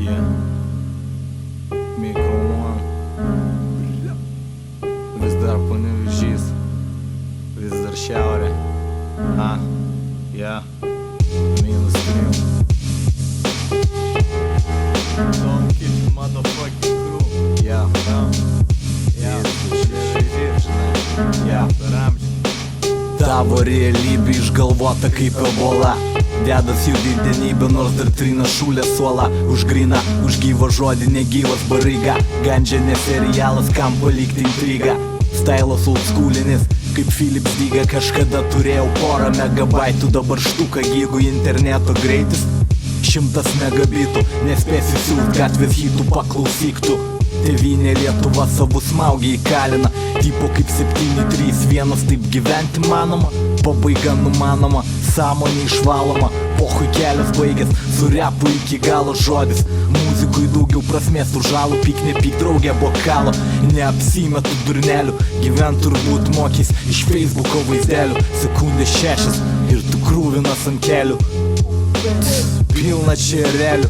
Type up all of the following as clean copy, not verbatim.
Yeah. Mikromon. Vis dar Panevėžys. Vis dar šiaurė. Yeah. -3. Don't kill motherfucking crew. Yeah. Tavo realybė išgalvota kaip ebola. Dedas jų didenybė, nors dar trina šūlė suola. Už gryną, už gyvą žodį, negyvas baryga. Gandžia ne serialas, kam palikti intrigą. Stailas oldschoolinis, kaip Philips Diga. Kažkada turėjau porą megabaitų, dabar štuka gigų. Interneto greitis 100 megabitų. Nespėsi siūt gatvės hitų, paklausyk tu. Tėvynė Lietuva savus smaugiai įkalina. Tipo kaip 731, taip gyventi manoma. Pabaiga numanoma, sąmonė išvaloma. Pochui kelias baigęs, su repu iki galo žodis. Muzikui daugiau prasmės, užalų pyk, nepyk draugė bokalo. Neapsimetu durnelių, gyvent turbūt mokys iš Facebooko vaizdelių. Sekundės 6 ir tu krūvinas ant kelių. Pilna čia realių,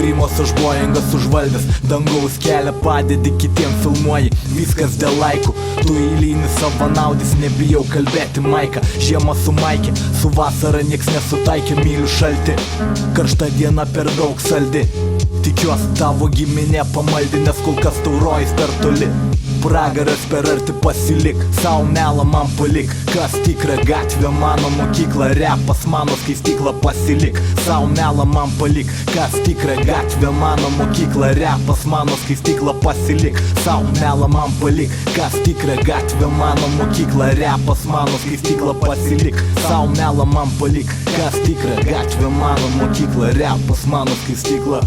rimos aš Boeingas užvaldęs. Dangaus kelią padedi, kitiem filmuoji, viskas dėl laikų. Tu eilinis savanaudis, nebijau kalbėti Maika. Žiema su Maikė, su vasara nieks nesutaikė. Myliu šalti, karšta diena per daug saldi. Tikiuosi tavo giminė pamaldi, nes kol kas taurojais per toli. Pragaras per arti pasilik, sau melą man palik. Kas tikra gatvė, mano mokykla, repas mano skaistykla pasilik. Sau melą man palik, kas tikra gatvė, mano mokykla, repas mano skaistykla pasilik. Sau melą man palik, kas tikra gatvė, mano mokykla, repas mano skaistykla pasilik. Sau melą man palik, kas tikra gatvė, mano mokykla, repas mano skaistykla.